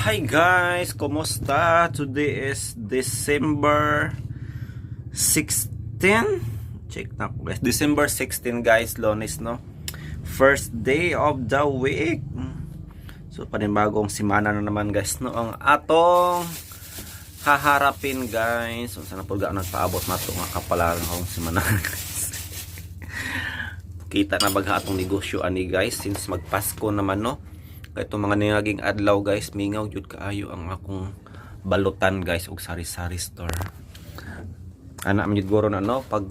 Hi guys, kumusta? Today is December 16. Check na ko guys. December 16 guys, Lunes no. First day of the week. So panibagong simana na naman guys no ang atong haharapin guys. So sana pud gaan nagpaabot nato nga kapalaran akong simana guys. Kita na bagha atong negosyo ani guys since magpasko naman no. Kaya itong mga nangaging adlaw guys, mingaw yun kaayo ang akong balutan guys og sari-sari store. Anak man yun guro na no, pag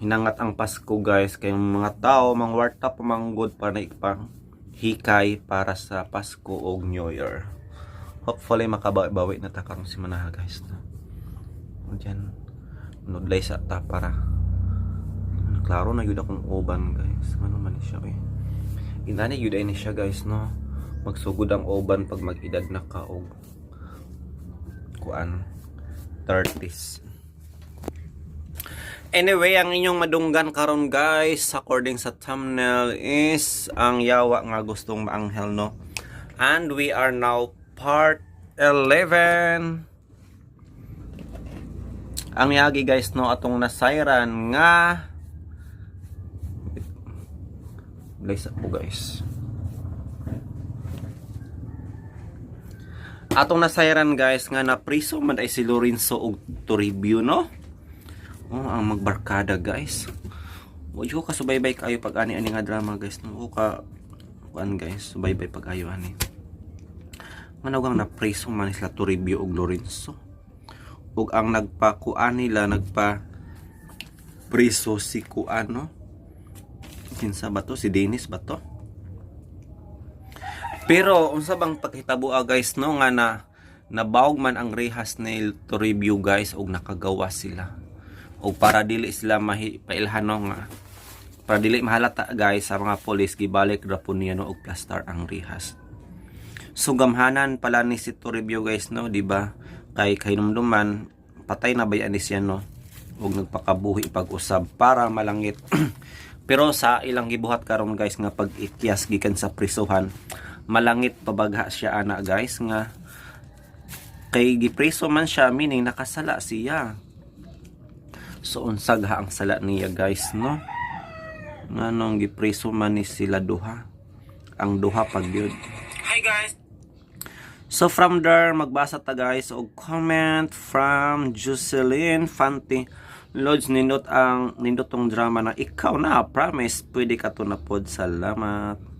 hinangat ang Pasko guys, kay mga tao, mga warta pamanggod para na ipang hikay para sa Pasko o New Year. Hopefully makabawi na ta karong simana guys. No? O dyan, nudlay sa ta para klaro na yun akong uban guys. Ano man siya eh. Inani yun ay siya guys no. Magsugod ang uban pag mag-edad na ka og kuan 30s. Anyway, ang inyong madunggan karon guys according sa thumbnail is ang yawa nga gustong maanghel no. And we are now part 11. Ang yagi guys no atong nasayran nga Laysa po guys. Atong nasayran guys nga na priso man ay si Lorenzo og Toribio no. Oh, ang magbarkada guys. Ojo ka subaybay kayo pag ani nga drama guys no. O ka kuan guys, subaybay pag ayo ani. Managang na priso man sila Toribio og Lorenzo. Ug ang nagpakuan nila priso si kuan no. Kinsa ba to? Si Dennis ba to? Pero unsa bang pagkitabu'a guys no nga nabawg man ang rehas ni Toribio guys og nakagawa sila. Og para dili sila pailhan no nga para dili mahalata guys sa mga pulis gibalik ra po niya no og plaster ang rehas. So gamhanan pala ni si Toribio guys no, di ba? Kay hinumduman patay na bayan ni siya no og nagpakabuhi pag-usab para malangit. Pero sa ilang gibuhat karon guys nga pag ikyas gikan sa prisuhan malangit pabagha siya ana guys nga kay gipreso man siya meaning nakasala siya. So unsag ha ang sala niya guys no. Nganong gipreso man ni sila duha. Ang duha pag yun. Hi guys. So from there magbasa ta guys og comment from Jocelyn Fante. Lodge nindot tong drama na ikaw na promise pwede ka to na pod. Salamat.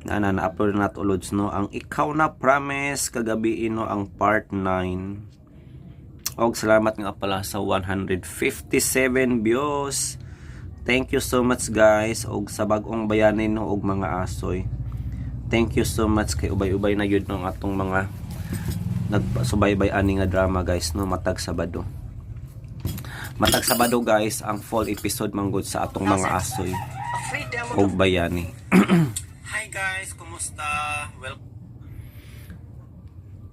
Na-upload na to Lods no ang ikaw na promise kagabi no ang part 9. Og salamat nga pala sa 157 views. Thank you so much guys og sa bag-ong bayanin no og mga asoy. Thank you so much kay ubay-ubay na yun no atong mga nagsubaybay ani nga drama guys no matag Sabado guys ang full episode manggod sa atong mga asoy og bayani. Hi guys, kumusta?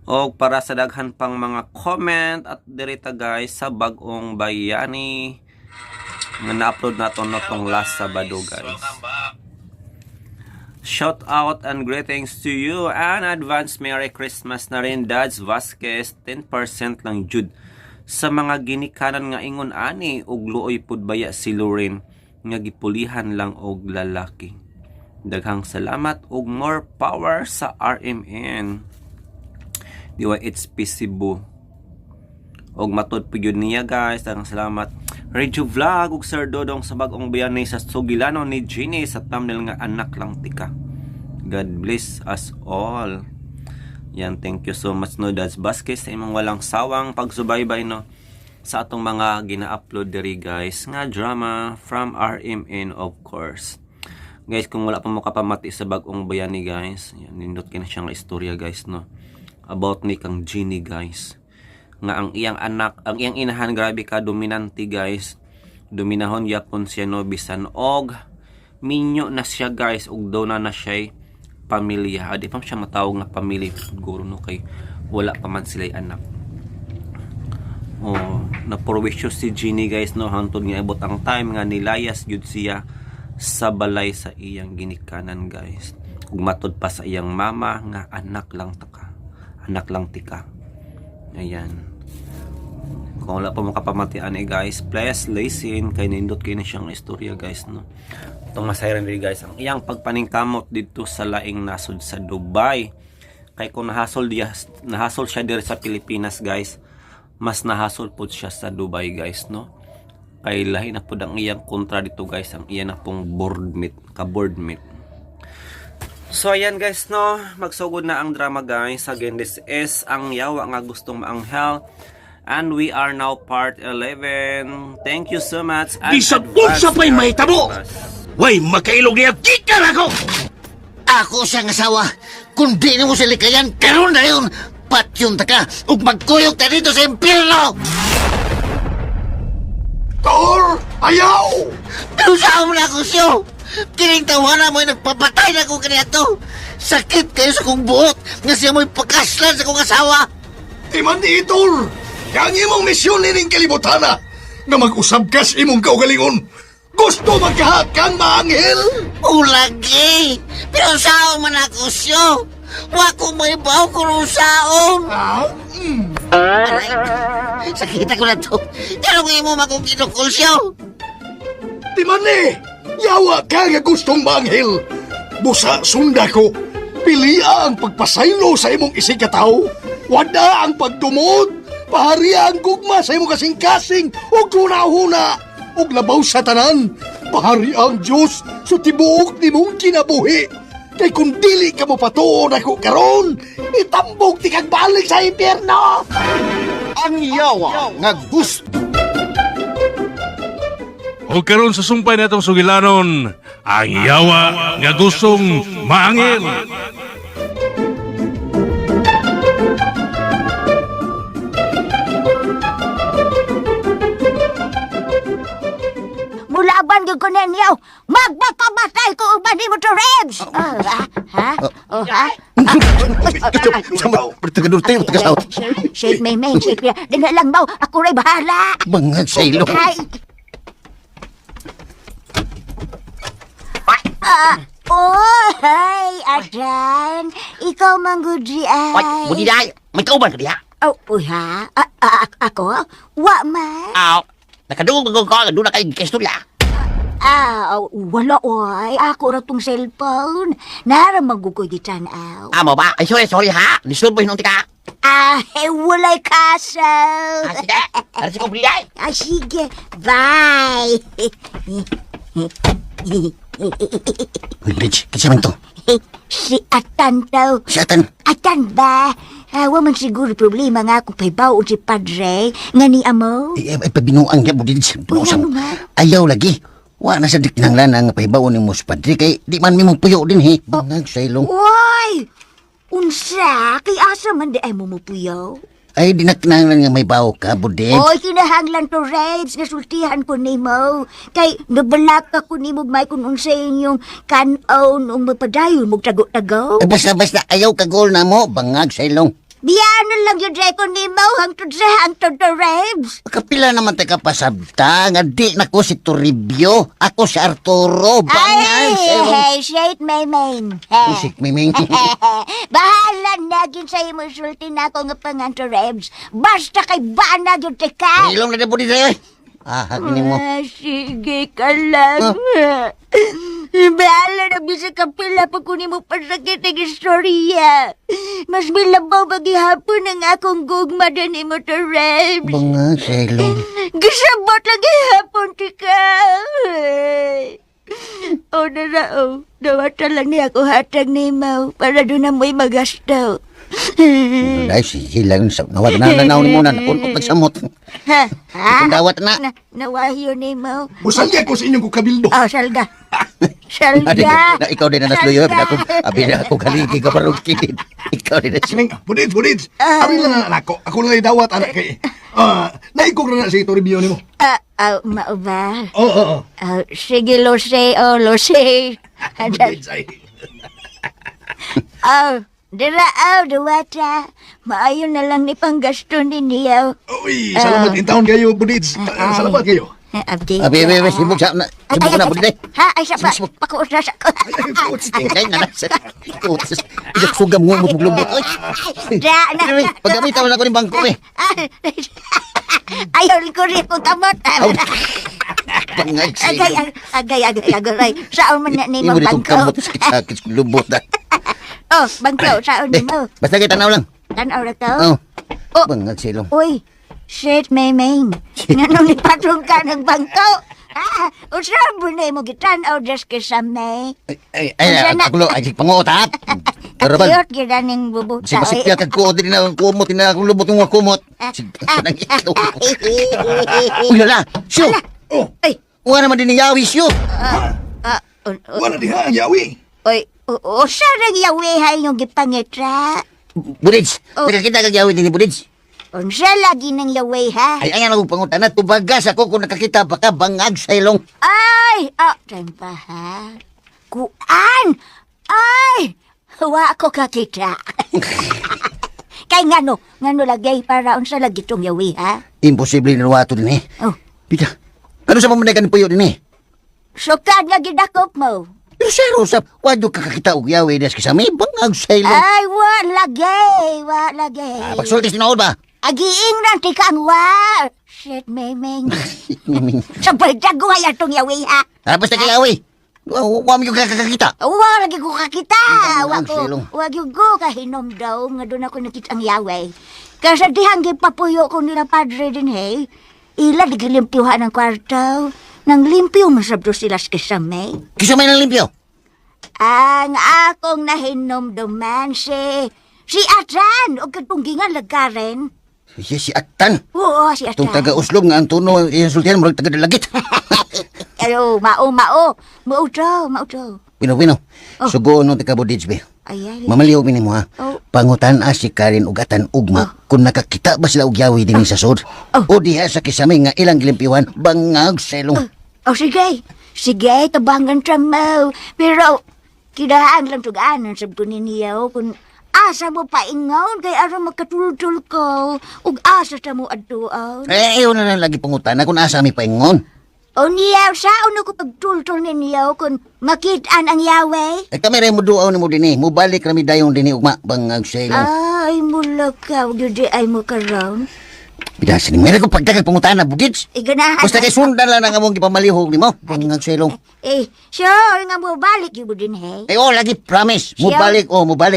Og para sa daghan pang mga comment at direta guys sa bag-ong bayani nga na-upload nato tong last Sabado guys. Shout out and greetings to you and advance Merry Christmas na rin Dads Vasquez. 10% lang jud sa mga ginikanan nga ingon ani og luoy pud baya si Loren nga gipulihan lang og lalaki. Daghang salamat og more power sa RMN. Diwa it's Cebu. Og matod pud yun niya guys. Daghang salamat. Radio Vlog ug Sir Dodong sa bag-ong bayani sa Sugilano ni Ginny sa thumbnail nga anak lang tika. God bless us all. Yan, thank you so much no Dads Vasquez sa imong walang sawang pagsubaybay no sa atong mga gina-upload diri guys nga drama from RMN of course. Guys, kung wala pa mo kapamati sa bag-ong bayani guys, yan nindot kina siya nga istorya guys no about ni kang Ginny guys. Nga ang iyang anak, ang iyang inahan grabe ka dominante guys. Dominahon yapon siya no bisan og minyo na siya guys og daw na siya pamilya. Adi pa siya matawag nga pamilya siguro no kay wala pa man sila anak. Oh, na-provision si Ginny guys no hangtod nga abot ang time nga nilayas jud siya sa balay sa iyang ginikanan guys. Ug matod pa sa iyang mama nga anak lang tika. Ayan. Kung wala pa mo kapamatian guys, please listen kay nindot kay na siyang istorya guys, no. Itong masayran rin guys ang iyang pagpaningkamot dito sa laing nasod sa Dubai. Kay kung nahasol siya diri sa Pilipinas guys, mas nahasol po siya sa Dubai guys, no. Kay lahi na po ang iyang kontra dito guys, ang iyan na pong board meet. So ayan guys, no, magsugod na ang drama guys. Again, this is ang yawa nga gustong maanghel. And we are now part 11. Thank you so much. Di sa pulsa pa'y may tabo! Way, makailog niya, kikar ako! Ako siyang asawa. Kung di mo sila kayan, karoon na yun. Patyong taka, ug magkuyog ta dito sa impyerno! Tor! Ayaw! Pero saan mo na ako siyo? Kining tawanan mo'y nagpapatay na ko kaniya to. Sakit kayo sa kong buhot nga siya mo'y pagkaslan sa kong asawa. Di man di, Tor! Yang imong misyon nining kalibutana na mag-usab ka sa imong kaugalingon. Gusto magkahakang maanghel? Ulagi! Pero saan man ako siyo? Wa ko may baw kung saan. Aray, sakita ko na to. Pero ngayon mo makong kinukul siyo. Di man ni! Yawa ka nga gustong maanghel. Busa sunda ko. Pilia ang pagpasaylo sa imong isikataw. Wada ang pagdumod. Pahariya ang gugma sa imong kasing-kasing ug huna-huna ug labaw sa tanan. Pahariya ang Diyos sa tibuok ni mong kinabuhi. Kay kung dili ka mo patuon ako karon, itambog ti kag balik sa impyerno. Ang yawa nga gusto. O karon sa sumpay natong sugilanon, ang yawa nga gustong maangil. Mulaban gyud ko ninyo. Magpakamatay ko uban nimo to Rebs. Shake may shake. Dina lang daw, ako ray bahala. Bangag sa ilo. Hi, Adran. Ikaw manggudri ay. Ay, budiday. May kauban ka diha. Oh, ha? Ako? Wa man. Aw. Nakadungog ko, doon na kayo kistorya. Wala oy. Ako ra tong cellphone. Nara magugoy di tanaw. Amo ba? Ay, sorry ha. Nisulboy nung tika. Walay kaso. Sige. Ano si budiday? Sige. Bye. Uy, Rich, kasi man to. Si Atan daw. Si Atan. Atan ba? Wa man siguro problema nga kung paibaw si Padre nga ni amo. Ay, pabinuang niya, Budid. Ano nga? Ayaw lagi. Wa na sa diknanglan ang pahibaw ni Mus Padre. Kay di man mimong puyo din, he. Bangag sa ilong. Uy! Unsa? Kay asa man di ay mo mupuyaw? Ay, di na kinanglan nga may bawo ka, Budid. Oy, kinahanglan to, Reds. Nasultihan ko ni mo. Kay nabalak ka ko ni mo, may kung unsa inyong kanaw nung mapadayon mong tago-tago. Ay, basta ayaw ka gol na mo. Bangag sa ilong. Biyano lang yun, Dre, ko ni mo. Hangtod sa hangtod to, Reds. Kapila naman tayo kapasabta. Nga di na ko si Toribio. Ako si Arturo. Bangag sa ilong. Hey, shade may main. Usik, miming. Bahala na yun sa imo sulti na ako nga panganto, Rebs. Basta kay bana yun, teka. Ilong na na, Budid. Hagin mo. Sige ka lang. Bahala na bisa kapila pag kunin mo pasakit ang istorya. Mas milabaw maghihapon ang akong gugma na ni mo to, Rebs. Bangag sa ilong. Gisabot lagi hapon, tika. Dawata lang niya ako hatag ni Mau para doon na mo'y magastaw. Dahil silang nawat na nanaw ni mo na napunot nagsamot. Kung dawat na. Nawahyo ni Mau. Musalya ko sa inyong kukabildo. Salga. Salga. Na ikaw din na nasluyo. Abi na ako kaligi ka parang kilid. Ikaw din na Sining, Budid. Abi lang na ako. Ako lang ay dawat, anak kay. Naikog na si Toribio ni mo. Mau ba? Oo. Sige, Lose. Lose. Budid, say. Dira, duwata. Maayon na lang ni panggasto ni niyaw. Uy, salamat in taon kayo, Budid. Salamat kayo. Abdi. Abi, sibuk sa na. Sibuk na budid. Ha, ay siya pa. Sibuk. Pakuot na siya ko. Ay, nanas. Ito sugam mo mo lubot. Oy. Da, na. Paggamit ako na ko ni bangko eh. Ayaw ko rin kung tamot. Pangay Agay. Saan man na ni Imo mong ditong bangko? kamot sakit lubot na. Oh, bangko, saan ni mo? Basta kita tanaw lang. Tanaw na to? Oh. Oh. Bangag silong. Uy, shit, Maymay. Nga ni patrong ka ng bangko. Usap mo na mo gitanaw just kisa May. Ay, ako lo, ay panguot. Karaban. Akiyot gila ning bubuta. Si pasikya kag kuot din na kumot na akong lubot ng kumot. Nang ito. Uy, lala. Siyo. Oh, Ay, Uwa naman din ni Yawi, siyo. wala diha ang yawi. Oy, usa nang yawihay yung gipangitra. Budids. Oh. Nakakita kag Yawi din ni Budids. Unsa lagi nang yawiha? Ay, ayan akong pangutan na. Tubagas ako kung nakakita pa ka bangag sa ilong. Ay, trempahan. Kuan! Ay! Wa ako kakita. Kay ngano lagay para unsa lagi tong yawiha? Imposible na wato din eh. Oh, Pita. Ano sa pamanagan puyo din eh? sukad nga gidakop mo. Pero sir, usap, wadyo kakakita og Yawi des kisami bangag sa ilong. Ay, wa lagay. Pagsultis tinood ba? Agiing na tikang wa. Shit, Memeng. Sabay dago ay atong yawiha. Tapos na kay Yawi. Wa mo yung kakakita. Wa lagi ko kakita. Wa Ang silong. ko kahinom daw nga doon ako nakita ang yawe. Kasi dihang gipapuyo ko nila padre din hey. Ila digilimpyuhan ng kwarto. Nang limpyo masabdo sila sa kisame. Kisami ng limpyo. Ang akong nahinom duman si Atran o katunggingan lagkaren. Si Atan. Oo, si Itong Atran. taga-uslog nga ang tuno, yung sultihan, murag taga-dalagit. Pero mao to. Pino. Oh. Sugo nung taga-Budids, be. Ay. Mamaliw mini mo ha. Oh. Pangutan si Karin ug Atan ugma kung nakakita ba sila og Yawi din sa sud. Oh. O diha sa kisame nga ilang limpyuhan bangag sa ilong. Oh, sige. Sige, tabangan siya mo. Pero, kidaan lang tugaan sa niya kung asa mo paingaw kay aram makatultul ko. Ug asa sa mo adtuon. Ayaw na lang lagi pangutan kung asa mi paingon. O niyaw sa uno ko pagtultul ninyo kung makitaan ang yawe. Ay kami rin mo duaw ni mo din eh. Mubalik rami dayon din ugma bangag sa ilong. Ay, mulakaw. Dudi ay mo karoon. Bidasan ni Mera ko pagdagang pangutan na Budids. Iganahan. Basta kay sundan lang ang among gipamalihog ni mo. Bangag sa ilong. Sure, nga mo balik yung din, hey. Ay, lagi promise. Mubalik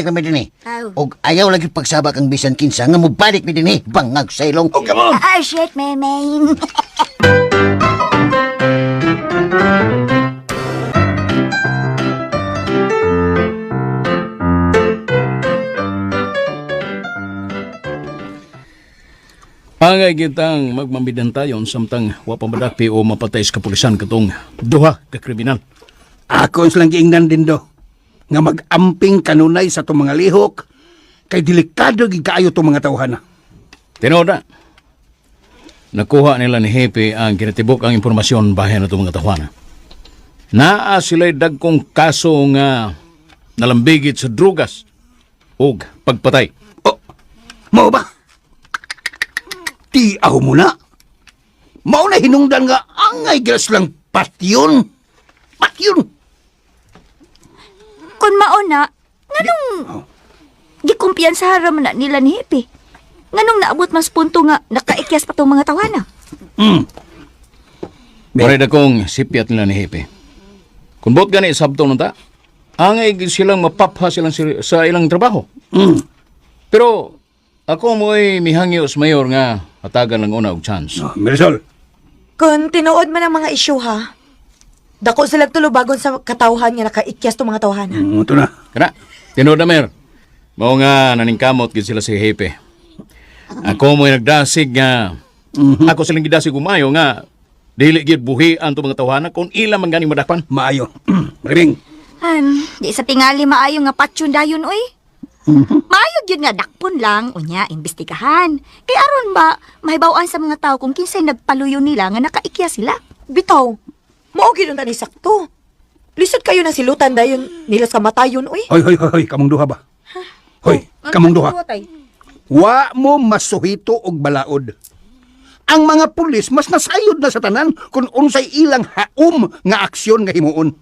rami din eh. Aw. Og ayaw lagi pagsabak ang bisan kinsa nga mubalik mi din eh. Bangag sa ilong. Oh, come on. Ah, shit, memeng. Pangay kitang magmambidan tayo samtang wapamadapi o mapatay sa kapulisan katong duha ka kriminal. Ako silang giingnan din do. Nga mag-amping kanunay sa itong mga lihok. Kay delikado gikaayo itong mga tawhana. Tinood na. Nakuha nila ni Hepe ang kinatibok ang impormasyon bahin na itong mga tahuana. Naa sila'y dagkong kaso nga nalambigit sa drugas o pagpatay. Oh, mao ba? Tiaw mo na. Mao na hinungdan nga angay gilas lang patyon. Patyon. Kung mauna, nganong gikumpiyansa raman na nila ni Hepe? Nganong naabot mas punto nga nakaikyas pa tong mga tawana? Maray akong sipiat nila ni Hepe. Kung bot gani sabto nun ta, angay silang mapapha silang sa ilang trabaho. Pero ako mo'y mihangios mayor nga hatagan lang una og chance. Oh, Marisol. Kung tinuod man ang mga isyu ha, dako sila tulubagon sa katawhan nga nakaikyas to mga tawhana. Ito na. Kana, tinood na mer. Mao nga naningkamot gid sila si Hepe. Ako mo'y nagdasig nga ako silang gidasig umayo nga dili gid buhian to mga tawhana kung ila man gani madakpan. Maayo. Mariming. Di sa tingali maayo nga patsyon dayon, uy. Maayo yun nga dakpon lang, unya, imbestigahan. Kay aron ba, mahibawaan sa mga tao kung kinsay nagpaluyo nila nga nakaikya sila. Bitaw, maugid nun tani sakto. Lisod kayo na silutan dayon nila sa matayon, uy. Hoy, kamong duha ba? Hoy, kamong duha. Wa mo masuhito og balaod. ang mga pulis mas nasayod na sa tanan kung unsay ilang haom nga aksyon nga himuon.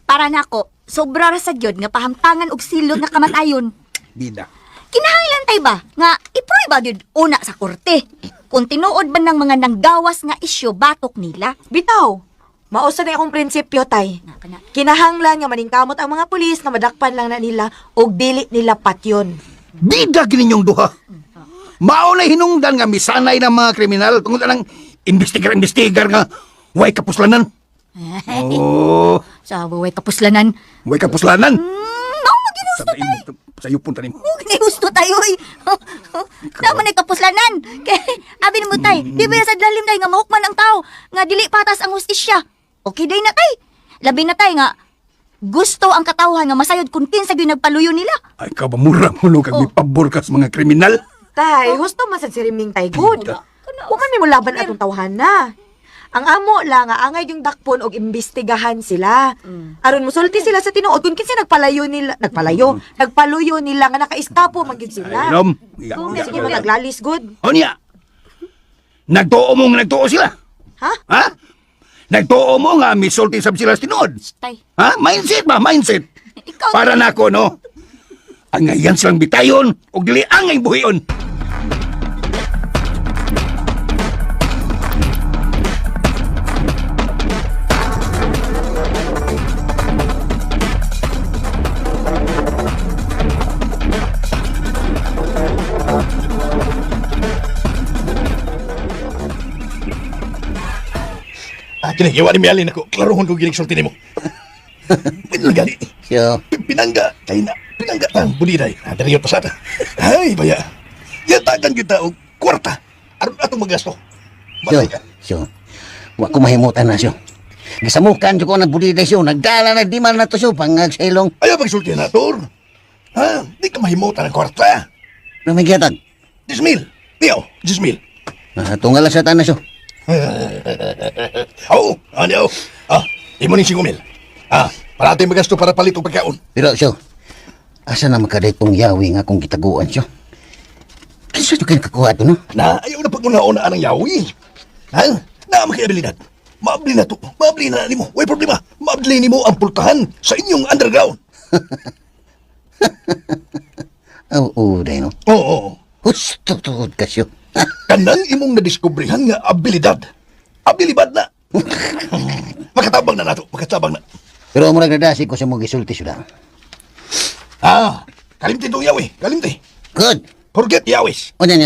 Para nako, sobra ra sa gyud nga pahamtangan og silot nga kamatayon. Bida. Kinahanglan tay ba nga i-prueba gyud una sa korte. Kung tinuod ba ng mga nanggawas nga isyu batok nila. Bitaw, mausa na akong prinsipyo, tay. Kinahanglan nga maningkamot ang mga pulis nga madakpan lang na nila og dili nila patyon. Bida gininyong duha. Mao na hinungdan nga misanay ng mga kriminal tungod anang investigar nga way kapuslanan. Oh, Sa buway kapuslanan. way kapuslanan. Mao maginusto tay. Sa iyo punta nimo. Ginusto tayo oy. Naman ay kapuslanan. Kay abi mo tay, di ba sa lalim tay nga mahukman ang tao nga dili patas ang hustisya. Okay day na tay. Labi na tay nga gusto ang katawhan nga masayod kung kinsa gyud nagpaluyo nila. Ay ka ba mura mo kag may pabor ka sa mga kriminal? Tay, husto man sa siriming tay good. Wa man mo laban atong tawhan na. Ang amo lang nga angay yung dakpon og imbestigahan sila. Aron musulti sila sa tinuod kung kinsa nagpaluyo nila nga nakaiskapo magid sila. Inom. Sige mo naglalis good. O niya, nagtuo mo nga nagtuo sila. Ha? Ha? Nagtuo mo nga misulti sab sila sa tinuod. Tay. Ha? Mindset ba? Mindset. Ikaw Para nako no. Ang ngayon silang bitayon o dili angay buhiyon. Kini, yawa ni Mialin ako. Klarohon ko ginig sulti nimo. Pinangga. So, Pinangga. Kay na. Pinangga tang buliday. Dariyo to sa ata. Ay, baya. Yatagan kita og kwarta. Aron atong magasto. Batay ka. so, wa ko mahimutan na siyo. Gisamukan ko ng buliday siyo, nagdala na di man na to siyo, pangagsailong. Ayaw pagsulti na, Tor. Ha? Di ka mahimutan ng kwarta. Namigatan. 10,000. Diyo, 10,000. Tunggal sa tanan siyo. Oo, ano? Imo ni 5,000. Para ating magasto para palit o pagkaon. Pero siyo, asa na makadaytong yawi nga kung kitaguan siyo? Kasi ito kayo kakuha ito, no? Na, ayaw na pag-una-unaan ng yawi. Ha? Na, makiabilidad. Maabli na to. Maabli na nimo. Way problema. Maabli nimo ang pultahan sa inyong underground. Oo, no? Oo. Husto tuhod ka siyo. Kanang imong nadiskubrihan nga abilidad. Abilibad na. Makatabang na nato. Makatabang na. Pero mo nagdadasi ko sa mga gisulti siya. Kalimti itong yawi. Kalimti. Good. Forget yawis. O, yan.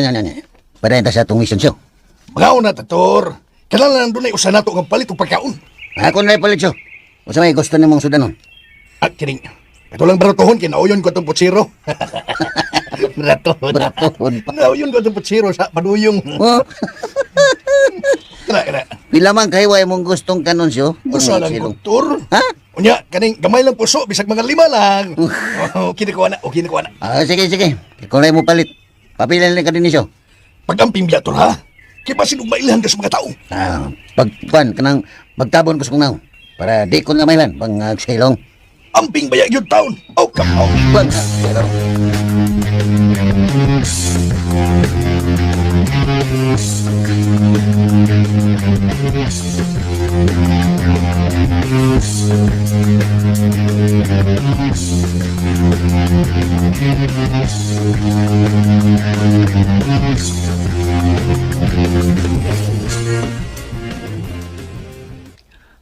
Padayon ta sa itong mission siyo. Mga na, Tator. Kailangan doon ay usa nato ang palit o pagkaon. Ako na palit siyo. O sa may gusto ni mong sudanon. At kining. Ito lang baratohon. Kinauyon ko itong putsiro. Baratohon. Baratohon pa. Nauyon ko itong putsiro sa paduyong. Oh, Kana. pila man kahiway mong gustong kanon siyo. Usa lang kultur. Ha? Unya, kaning gamay lang puso. Bisag mga 5 lang. Kinikuha na. Kinikuha na. Sige. Kung na mo palit, papilan lang ka din siyo. Pag-amping biya, Tor, ha? Kaya ba sinugmailahan ka sa mga tao? Pagpan, kanang magtabon ko sa kunaw. Para di ko na maylan, pang agsailong. Amping baya yun taon. Oh, come on. Pag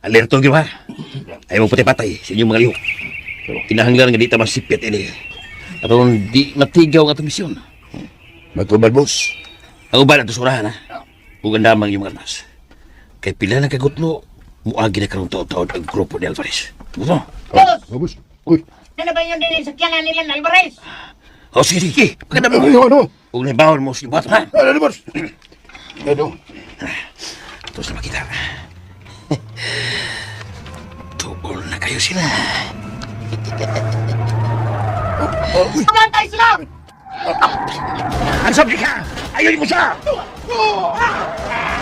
Alerto gyud ha. Ayaw mo puti patay sa inyong mga lihok. Pero kinahanglan nga di ta masipit ini. Aron di matigaw nga itong misyon. Matubal, boss. Ang uban ato surahan ha. Ug andamang yung mga armas. Kay pila na kagutlo, muagi na karong taon-taon ang grupo ni Alvarez. Buto? Boss. Uy. Ano ba yung sakyanan nila ng Alvarez? O sige. Pagkada mo. Ano? Huwag na ibawal mo si Bato ha. Ano, boss? Ano? Ito sa makita. Tubol na kayo sila. Kamantay sila! Ang sabi ka! Ayaw mo siya!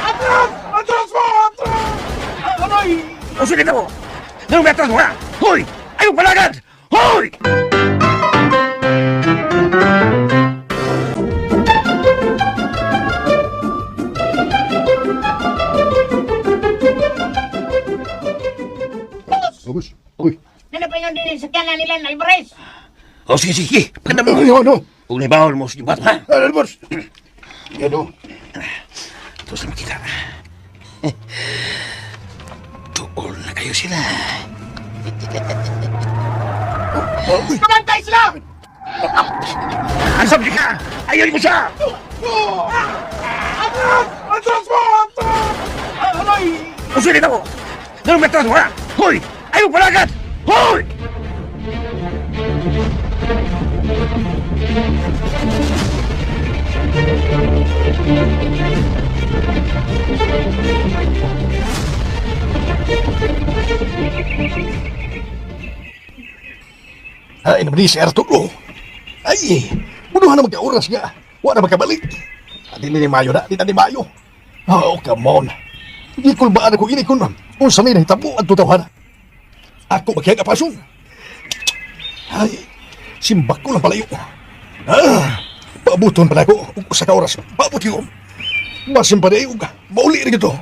Atras! Atras mo! Atras! Aray! O sige na mo! Nang may atras mo ha! Hoy! Ayaw palagad! Hoy! sakyanan nila Alvarez. O sige, sige. Pagkanda mo. Ano? Huwag na ibawal mo sa yung bato, ha? Ano, boss? Ano? Ito sa kita. Tuol na kayo sila. Pamantay sila! Ang sabi ka! Ayaw mo siya! Atras mo! Aray! Usulin ako! Ganun metras mo, ha? Hoy! Ayaw palagat! Hoy! Ay, naman si Arturo. Ay, bunuhan na magka-oras nga. Wala na magkabalik. Di na ni Mayo na, di na ni Mayo. Oh, come on. Hindi ko baan ako ini kun. Kung sa may nahitabo ang tutawahan. Ako magkaya kapasun. Ay, simbak ko lang palayo. Paabuton pa na ako. Sa ka-oras, paabot yun. Masim pa na yung mauli rin ito.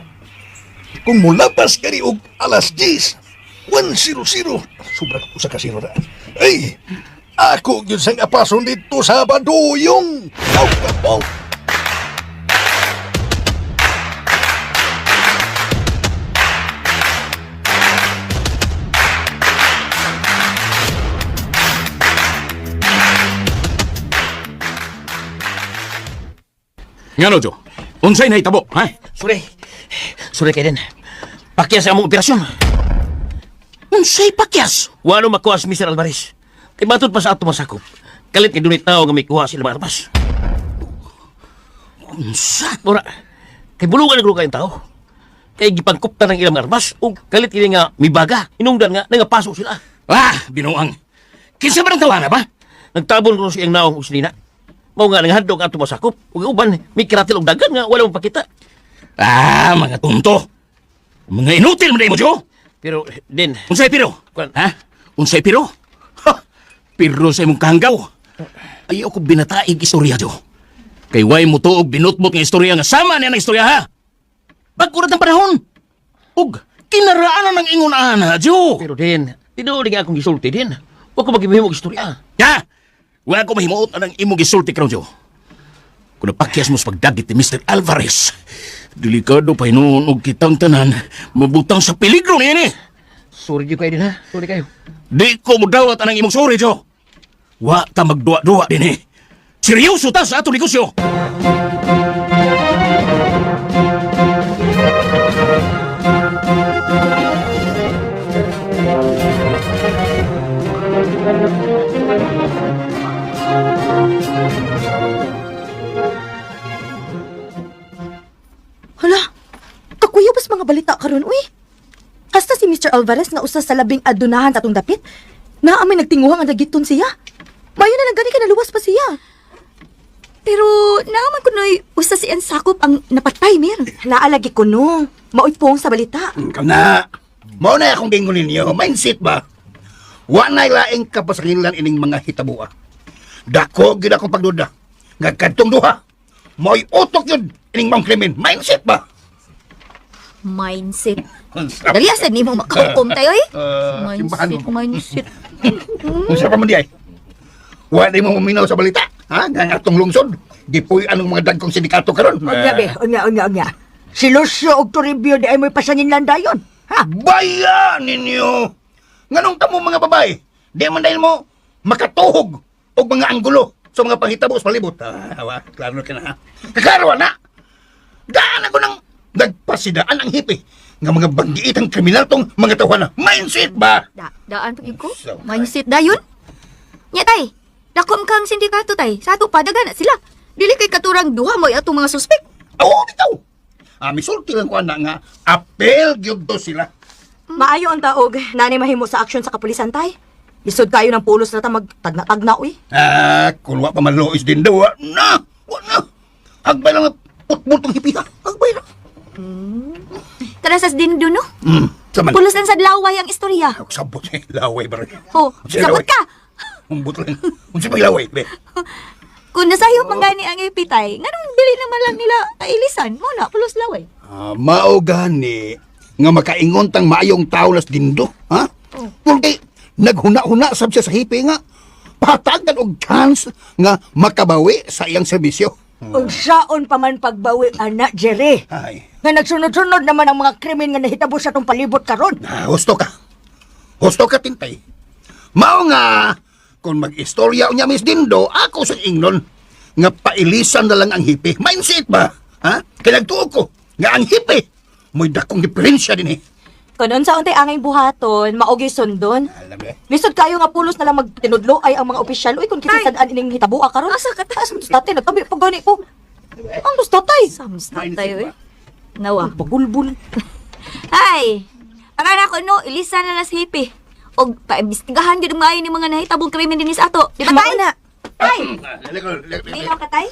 Kung mulapas ka rin alas 10, 1-0-0. Sobra ko sa kasino na. Ay, ako yun sang apason dito sa Baduyong. Kapong. Nga no, Jo? Unsay na hitabo, ha? Sure. Sure kayo din. Pakyas ang among operasyon. Unsay pakyas? Wano makuha si Mr. Alvarez. Kay matod pa sa ato masakop. Kalit ni dunit tao nga may kuha sila mga armas. Unsa? Ora, kay bulungan nagro kayong tao. Kay gipangkupta ng ilang armas o kalit kini nga may baga. Inungdan nga nangapasok sila. Ah, binuang. Kinsa ba ng tawana ba? Nagtabon ko siyang naong usilina. Mao nga nanghandog ato masakop. Ug uban may kiratil og dagan nga wala mong pakita. Ah, mga tunto. Mga inutil mo mo, Jo. Pero din, Unsay piro? Kwan- Ha? Unsay piro? Ha! Piro sa imong kahanggaw. Ayaw ko binataig istorya, Jo. Kay way mo to og binutbot nga istorya nga sama niya ng istorya, ha? Bagkurat ang panahon. Ug, kinaraanan ng ingon ana, Jo. pero din, tinuod nga akong gisulti din. Wa ko magihimo og istorya. Ha? Wala ko mahimuot anang imong gisulti karon, Jo. Kung napakyas mo sa pagdagit ni Mr. Alvarez, delikado pa hinuon og kitang tanan, mabutang sa peligro niya ni. Sorry kayo din ha. Sorry kayo. Di ko mo dawat anang imong sorry, Jo. Wa ta magduwa-duwa din eh. Seryoso ta sa ato negosyo. Hala, kakuyo bas mga balita karon uy. Hasta si Mr. Alvarez nga usa sa labing adunahan sa atong dapit. Naa may nagtinguha nga nagiton siya. Mayo na lang gani ka naluwas pa siya. Pero naaman ko no'y usa si sakop ang napatay, Mir. Naalagi ko no. Maoy pong sa balita. Kana, mao na akong gingon ninyo, mindset ba? Wa na laing kapasakilan ining mga hitabua. Dako gid akong pagduda. Nga kadtong duha, mo'y utok yun ining mga krimen. Mindset ba? Mindset. Dali asan ni mo makahukom tayo eh. simbahan Mindset, mo. mindset. Unsa pa man di ay? Wa di mo uminaw sa balita, ha? Nga atong lungsod. Gipuy anong mga dagkong sindikato karon. Unya, be. Unya. Si Lucio og Toribio di ay mo'y pasangin landayon. Ha? Baya ninyo! Nganong kamo mga babae, di man dahil mo makatuhog o mga anggulo sa mga panghitabo sa palibot. Hawa, klaro ka na ha. Kakarwa na! Daan ako nang nagpasidaan ang hipi nga mga banggiitang kriminal tong mga tawana. Mindset ba? Daan pagig ko. Mindset dayon. Nya tay. Dakom kang sindikato tay. Sa ato pa dagan na sila. Dili kay katurang duha mo atong mga suspek. Oo, bitaw! Misulti lang ko na nga, apel gyud to sila. Maayo ang taog. Nani mahimo sa aksyon sa kapulisan tay. Lisod kayo ng pulos na ta magtagna-tagna uy. Kung wa pa man lois din daw, na! Agbay lang putbutong hipi ha. Agbay lang. Tara sa din no. Saman. Pulusan sa laway ang istorya. Sabot eh, laway ba rin? Ho, Sige, sabot laway. ka. Umbot lang. Unsa may laway, be? Kung nasayo manggani ang ipitay, nganong dili naman lang nila kailisan mo na pulos laway. Mao gani nga makaingon tang maayong tao nas dindo, ha? Kung kay Naghuna-huna sab siya sa hipi nga pahatagan og chance nga makabawi sa iyang serbisyo. Ug saon pa man pagbawi, anak Jerry. Ay, Nga nagsunod-sunod naman ang mga krimen nga nahitabo sa tong palibot karon. husto ka. Husto ka, Tintay. Mao nga, kung mag-istorya niya, Miss Dindo, ako sa ingnon, nga pailisan na lang ang hipi. Mindset ba? Ha? Kaya nagtuog ko, nga ang hipi, mo'y dakong diferensya din eh. Kung sa untay angay buhaton, maogi sundon. Alam eh. Lisod kayo nga pulos na lang magtinudlo ay ang mga opisyal. Uy, kung kitisadaan ining hitabo karon. Asa ka taas mo tatay, nagtabi pag gani ko. Ang dos tatay. Sams tayo eh. Nawa. Bagulbul. Ay! Para na ko no, ilisa na las hipi. O paimbestigahan yun mga ni mga nahitabong krimen din sa ato. Di ba tayo? na. Ay! Ilaw ka tay?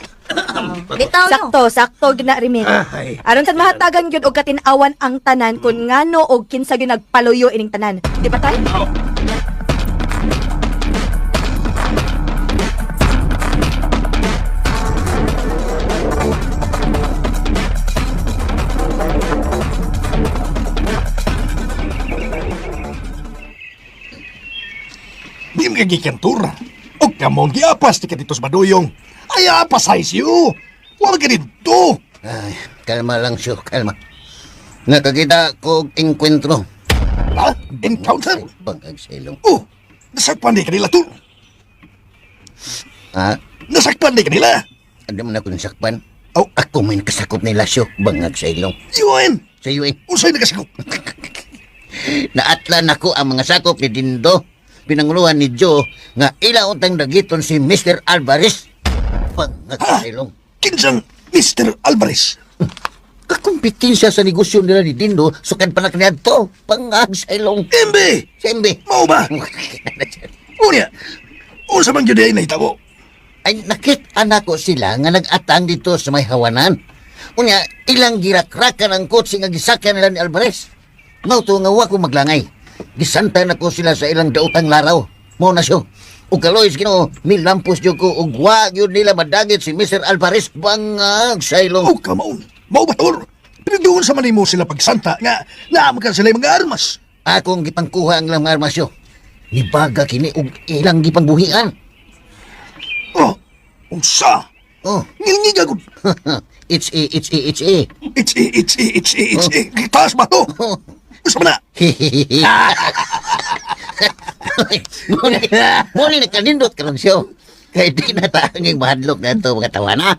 Bitaw no. Sakto gyud na rimin. Ay. Aron sad mahatagan gyud og katin-awan ang tanan kun ngano og kinsa gyud nagpaluyo ining tanan. Di ba tay? Di mo kagikantur. O kamon, giapas ti ka dito sa baduyong. Ay, apas siyo. Huwag ka dito. Ay, kalma lang siyo, kalma. Nakakita ko og enkwentro. Ha? Encounter? Bangag sa ilong. Oh, nasakpan di kanila to. Ha? Nasakpan di kanila. Ano man ako nasakpan? Oh. Ako may nakasakop nila siyo. Bangag sa ilong. Yun. Sa iyo Unsay nakasakop? Naatlan ako ang mga sakop ni Dindo. Pinanguluhan ni Joe nga ila untang dagiton si Mr. Alvarez. Bangag sa ilong. Kinsang Mr. Alvarez. Kakumpetensya sa negosyo nila ni Dindo, sukan pa na kaniyad to. Bangag sa ilong. Embe! Sembe. Mao ba? Unya, unsa man gyud ay nahitabo? Ay nakita ko sila nga nag-atang dito sa may hawanan. Unya, ilang girakrakan ang kotse nga gisakyan nila ni Alvarez. Mauto nga wa ko maglangay. Gisanta na ko sila sa ilang dautang laraw. Mao na siyo. Ug kaloy Ginoo, milampos jud ko ug wa gyud nila madagit si Mr. Alvarez bangag sa ilong. Oh, come on. Mao ba tor? Pinagduon sa manimo sila pagsanta nga naam ka sila mga armas. Akong gipangkuha ang ilang mga armasyo. Nibaga kini ug ilang gipangbuhian. Oh, unsa? Oh, Ngilngiga gud. it's a. It's taas ba to? Unsa man na? Muli nakalindot ka lang siyo. Kaya di na tanging mahadlok na ito mga tawana.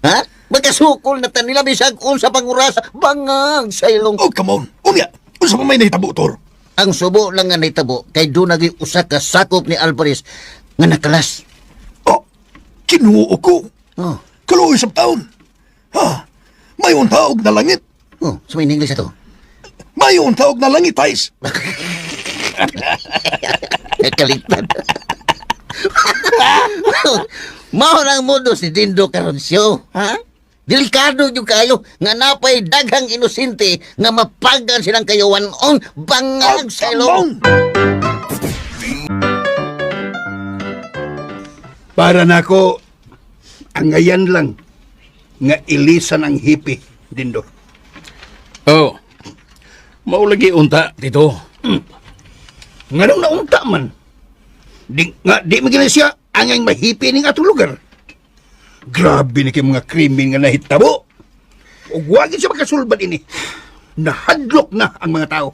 Ha? Magkasukol na tanila bisag unsa panguras bangag sa ilong. Oh, come on. Unya, unsa man may nahitabo tor? Ang subo lang nga nitabo kay doon naging usa ka sakop ni Alvarez nga nakalas. Oh, kinuo ko. Oh, Kaluoy sa taon. Ha? May untaog na langit. oh, sa may English ito. May untaog na langit, Tais. Kalitan. Mao nang mundo si Dindo karon siyo, ha? Delikado yung kayo nga napay daghang inosente nga mapagan silang kayawan on bangag sa ilong. Para nako ang ngayan lang nga ilisan ang hipi, Dindo. Oh, maulagi unta dito. Nganong naunta man. Di magiging siya ang mahipi ning atong lugar. Grabe ni kay mga krimen nga nahitabo. O wagin siya makasulbad ini. Nahadlok na ang mga tao.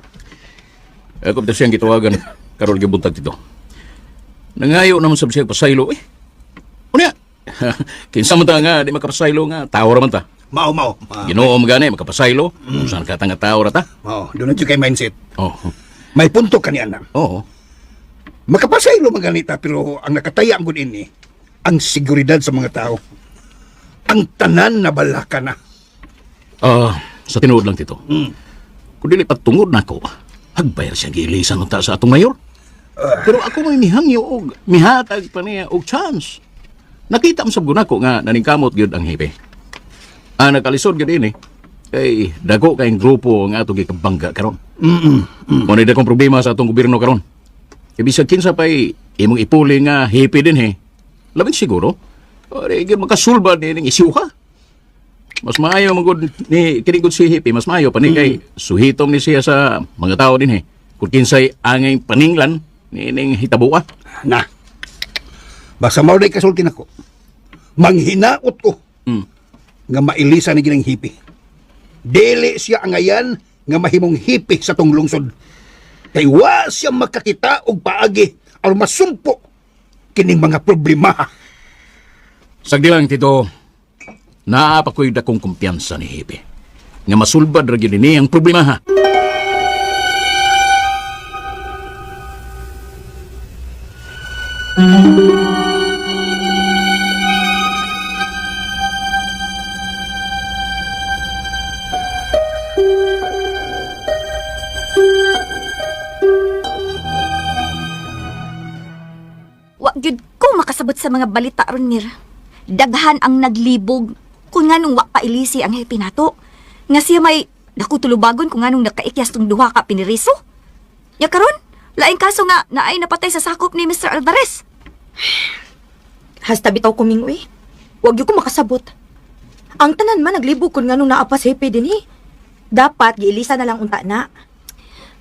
Ako ba siyang gitawagan karol gibuntag dito. Nangayo naman sa siya pasaylo eh. Unya, kinsa man ta nga di makapasaylo nga tao ra man ta. Mao. Ginoo mo gani makapasaylo. Usan ka nga tao ra ta? Mao, doon na kay mindset. Oh. May punto kaniya na. Oo. Makapasaylo maganita pero ang nakataya ang gud ini ang seguridad sa mga tao. Ang tanan na balaka na. Sa tinuod lang dito. Kung dili patungod nako, hagbayar siya gilisan unta sa atong mayor. Pero ako may mihangyo og mihatag pa niya og chance. Nakita mo sab guna ko nga naningkamot gyud ang hibe. Nakalisod gyud ini. Kay dago kayong grupo nga atong gikabangga karon. Mo na dakong problema sa atong gobyerno karon. Kay bisag kinsa pay imong ipuli nga hipe din he. Labing siguro, ori gyud makasulbad ni ning isyu ka. Mas maayo magud ni kini gud si hipe, mas maayo pa ni kay suhitom ni siya sa mga tao din he. Kung kinsay angay paninglan nining hitabuan. Na. Basta mao day kasultin ako. Manghinaot ko Hmm. nga mailisa ni ginang hipi. Dili siya angayan nga mahimong hipi sa tong lungsod. Kay wa siya makakita og paagi aron masumpo kining mga problema. Sagdi lang, Tito. Naa pa ko'y dakong kumpiyansa ni Hipi. Nga masulbad ra gyud ni ang problema ha. Wa gyud ko makasabot sa mga balita ron, Mir. Daghan ang naglibog kung nganong wa pailisi ang happy nato. Nga siya may nakutulubagon kung nganong nakaikyas tong duha ka piniriso. Ya karon, laing kaso nga naay napatay sa sakop ni Mr. Alvarez. Hasta bitaw kuming uy. Huwag yung ko makasabot. Ang tanan man naglibog kung nga nung naapas happy din eh. Dapat giilisa na lang unta na.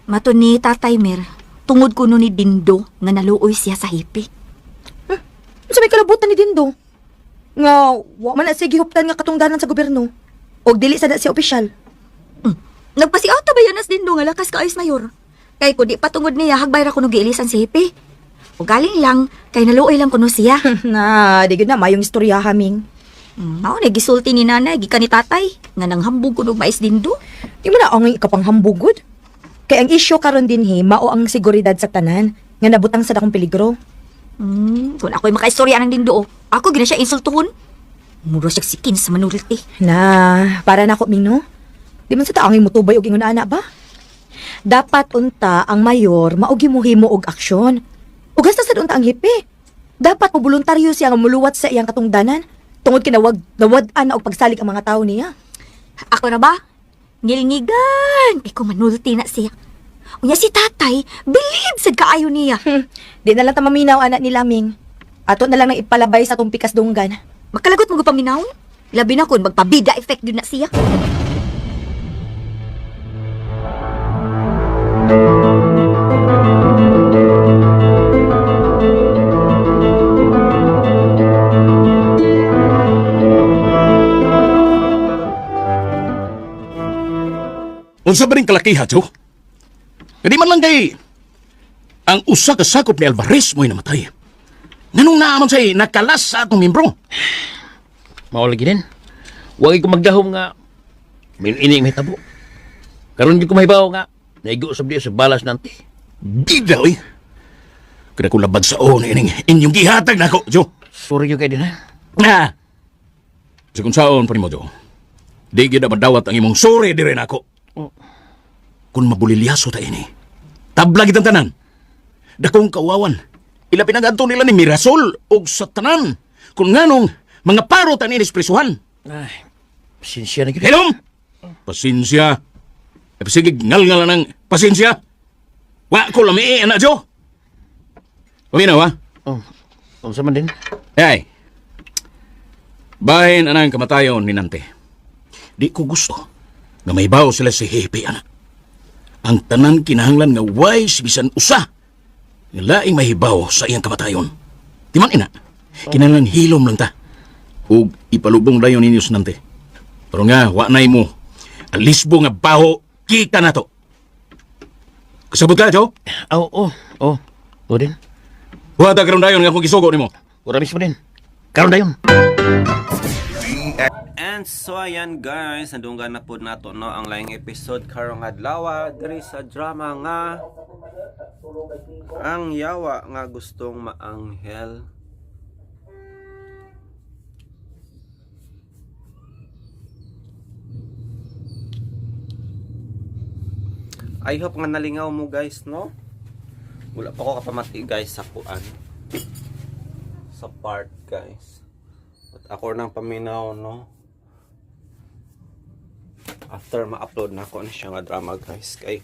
Mato ni Tatay Mir, tungod kuno ni Dindo nga naluoy siya sa hipi. Sa may kalabutan ni Dindo. Nga, wa man na siya gihuptan nga katungdanan sa gobyerno. O dili sa siya opisyal. Nagpasiata ba yan as Dindo nga lakas ka ayos mayor? Kay ko di patungod niya hagbay ra kuno giilisan si hipi. O galing lang, kay naluoy lang kuno siya. Na, di gud na mayong istorya haming. Mao na gisulti ni nanay gikan ni tatay nga nanghambog kuno mais Dindo. Di mo na ang ikapang hambugod. Kay ang isyo karon din mao ang seguridad sa tanan nga nabutang sa dakong peligro. Kung ako'y makaistorya ng Dindo, ako gina siya insultuhon. Muro siya sikin sa manulti. Na, para na ako mino. Di man sa taangay mo tubay og ingon ana ba? Dapat unta ang mayor maugi mo himo og aksyon. Ug hasta sad unta ang hipi. Dapat mo voluntaryo siya nga muluwat sa iyang katungdanan tungod kinawag nawad-an na og pagsalig ang mga tawo niya. Ako na ba? Ngilngigan. Kay kung manulti na siya. Unya si tatay, bilib sad kaayo niya. Di na lang ta maminaw anak ni Laming. Ato na lang nang ipalabay sa tong pikas dunggan. Makalagot mo paminaw? Labi na kun magpabida effect yun na siya. Unsa ba rin kalakiha, Jo? Hindi man lang kay ang usa ka sakop ni Alvarez mo'y namatay. Nganong naaman sa'y nakalas sa atong membro? Mao lagi din. Huwag ko magdahom nga. May ining may tabo. Karon di ko mahibaw nga. Naigo sa sa balas nanti. Di daw eh. Kada ko labad sa o na inyong gihatag na ako, Jo. Sorry yung kayo din ha. Na! Sa kung saon pa ni mo, Jo. Di gina madawat ang imong sorry di rin ako. Kung mabulilyaso ta ini, tabla kitang tanan. Dakong kawawan, ila pinagadto nila ni Mirasol o sa tanan. Kung nganong, mga paro ta ninispresuhan. Ay, pasensya na yun. Helom! Pasensya. E pasigig ngal-ngal ng pasensya. Wa ko lami anak Jo. Paminaw ha? Unsa man din? Ay. Bahin anang kamatayon ni Nante. Di ko gusto nga mahibaw sila si Hepe anak. Ang tanan kinahanglan nga wise bisan usa nga laing mahibaw sa iyang kamatayon. Di man ina, kinahanglan hilom lang ta. Ug ipalubong dayon ninyo sa Nante. Pero nga, wa nay mo. Alisbo nga baho, kita na to. Kasabot ka, Jo? Oo. O din. Huwag karon dayon nga kung gisugo ni mo. Ura mismo din. Karon dayon. And so ayan guys, nadunggan na po nato no ang laing episode karong adlaw diri sa drama nga ang yawa nga gustong maanghel. I hope nga nalingaw mo guys no. Wala pa ko kapamati guys sa kuan sa part guys. At ako nang paminaw no. After ma-upload na ko siya nga drama guys kay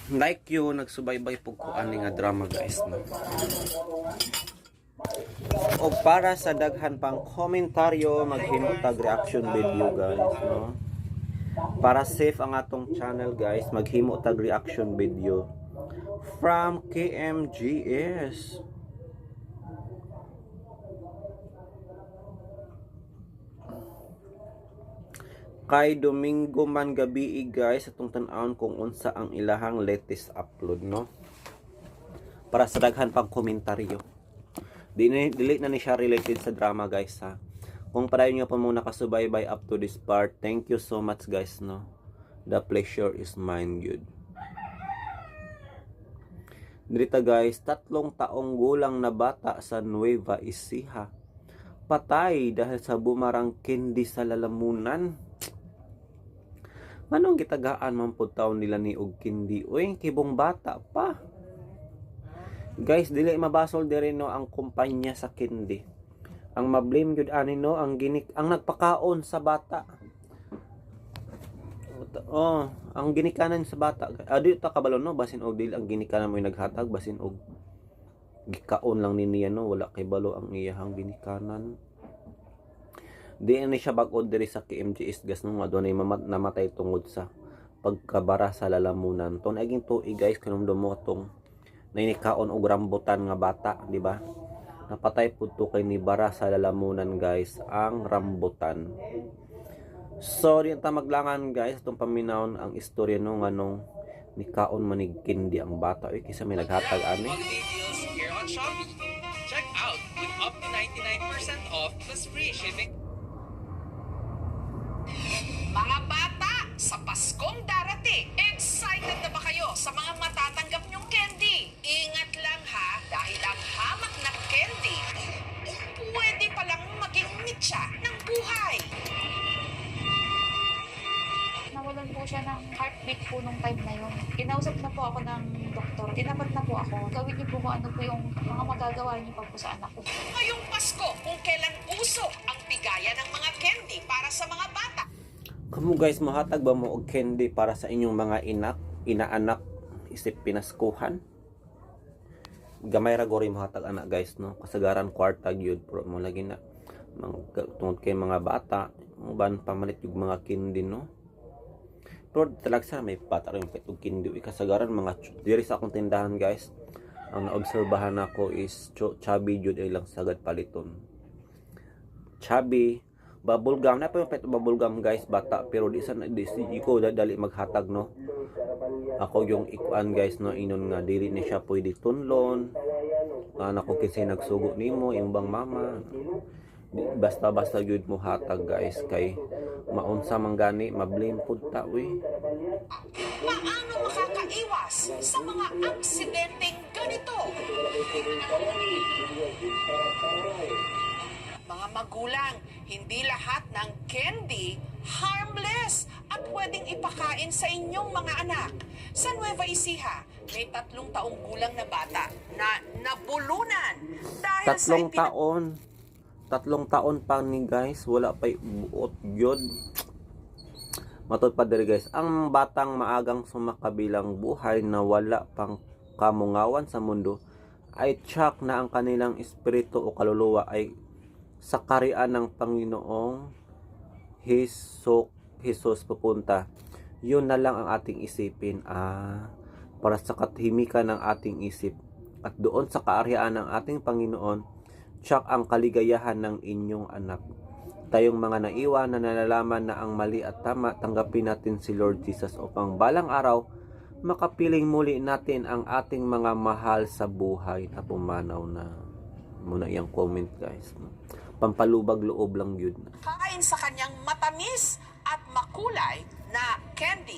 like you nagsubaybay pug ko ani nga drama guys no. O para sa daghan pang komentaryo maghimutag reaction video guys no. Para safe ang atong channel guys maghimo tag reaction video from KMGS. Kay Domingo man gabi guys, atong tan-awon kung unsa ang ilahang latest upload, no? Para sa daghan pang komentaryo. Dili na ni siya related sa drama guys, ha. Kung padayon nyo pa muna nakasubaybay up to this part, thank you so much guys, no? The pleasure is mine, good. Dirita guys, 3 taong gulang na bata sa Nueva Ecija patay dahil sa bumarang candy sa lalamunan. Manong gitagaan man po taon nila ni og candy, uy, kibong bata pa. Guys, dili mabasol diri no ang kumpanya sa candy. Ang mablame gyud ani no ang nagpakaon sa bata. Ang ginikanan sa bata. Di ta kabalo no, basin og dili ang ginikanan mo naghatag, basin og gikaon lang ni niya no, wala kay balo ang iyahang ginikanan. Di na siya bag-od diri sa KMGS gas no, adunay namatay tungod sa pagkabara sa lalamunan. Ton aging tuig guys kanum mo tong nainikaon og rambutan nga bata, di ba? Napatay pud to kay ni bara sa lalamunan guys ang rambutan. So, di ta maglangan guys itong paminawon ang istorya no nganong nikaon manig kindi ang bata. Uy, kisa may naghatag ani. Details here on Shopee. Check out with up to 99% off plus free shipping. Mga bata, sa Paskong darating, excited na ba kayo sa mga matatanggap nyong candy? Ingat lang ha, dahil ang hamak na candy, pwede palang maging mitya ng buhay. Nawalan po siya ng heartbeat po nung time na yun. Kinausap na po ako ng doktor. Tinapat na po ako. Gawin niyo po kung ano po yung mga magagawa niyo pa po sa anak ko. Ngayong Pasko, kung kailan uso ang bigayan ng mga candy para sa mga bata. Kamu guys, mahatag ba mo og candy para sa inyong mga inaanak isip pinaskuhan? Gamay ra gori mahatag anak guys, no? Kasagaran kwarta gyud pro mo lagi na tungod kay mga bata, uban pamalit yung mga candy, no? Pero talaga sa may bata rin petog candy. Kasagaran mga diri sa akong tindahan guys, ang naobserbahan ako is chubby jud ay lang sagad paliton. Chubby bubblegum na pa yung pet bubblegum guys bata, pero di ko dali maghatag, no? Ako yung ikuan guys, no, inon nga dili ni siya pwede tunlon. Anak ko kasi nagsugo nimo imbang mama. Basta gyud mo hatag guys kay maunsa man gani mablame pud ta uy. Paano makakaiwas sa mga aksidenteng ganito? Mga magulang, hindi lahat ng candy harmless at pwedeng ipakain sa inyong mga anak. Sa Nueva Ecija, may 3 taong gulang na bata na nabulunan dahil sa 3 taon pa ni guys, wala pa'y buot yun. Matod pa diri guys, ang batang maagang sumakabilang buhay na wala pang kamungawan sa mundo ay tsak na ang kanilang espiritu o kaluluwa ay sa karian ng Panginoong Jesus pupunta. Yun na lang ang ating isipin, para sa katahimikan ng ating isip at doon sa kaarian ng ating Panginoon, tsak ang kaligayahan ng inyong anak. Tayong mga naiwan na nalalaman na ang mali at tama, tanggapin natin si Lord Jesus upang balang araw makapiling muli natin ang ating mga mahal sa buhay na pumanaw na. Muna yung comment guys, pampalubag loob lang yun. kain sa kanyang matamis at makulay na candy.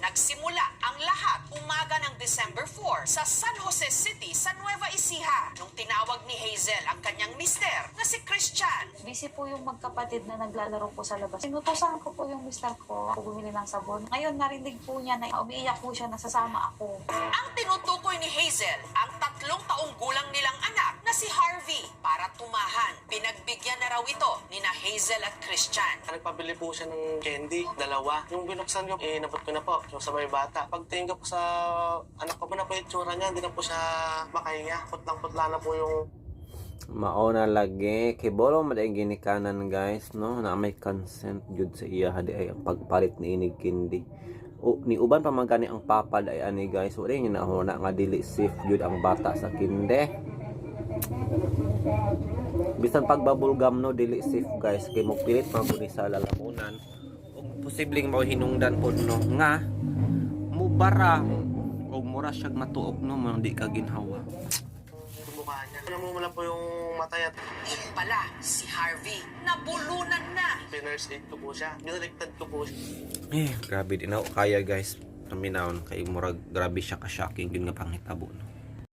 Nagsimula ang lahat umaga ng December 4 sa San Jose City, sa Nueva Ecija, nung tinawag ni Hazel ang kanyang mister na si Christian. Busy po yung magkapatid na naglalaro po sa labas. Sinutusan ko po yung mister ko ako bumili ng sabon. Ngayon narinig po niya na umiiyak po siya na sasama ako. Ang tinutukoy ni Hazel ang 3 taong gulang nilang anak na si Harvey para tumahan. Pinagbigyan na raw ito ni na Hazel at Christian. Nagpabili po siya ng candy, 2. Yung binuksan ko, nabot ko na po. Yung sa may bata. Pagtingin ko po sa anak ko na po yung tsura niya, hindi na po siya makahinga. Putlang-putla na po yung... Mauna lagi. Kay bolo madayang ginikanan guys, no? Na may consent jud sa iya hadi ay ang pagpalit ni inig kindi. ni uban pa man gani ang papad ay ani guys, wala yung nahuna nga dili safe jud ang bata sa kinde. Bisan pag bubble gum no dili safe guys, kay mo pilit maguni sa lalamunan ug posibleng mao hinungdan pod no nga mubarang o mura siyag matuok no man di ka ginhawa. Mukha niya. Alam mo wala po yung mata niya. Yung pala, si Harvey, nabulunan na. Pinurse aid ko po siya. Binaliktad ko po siya. Grabe din ako kaya guys. Paminaon kay murag grabe siya ka shocking yun nga panghitabo no.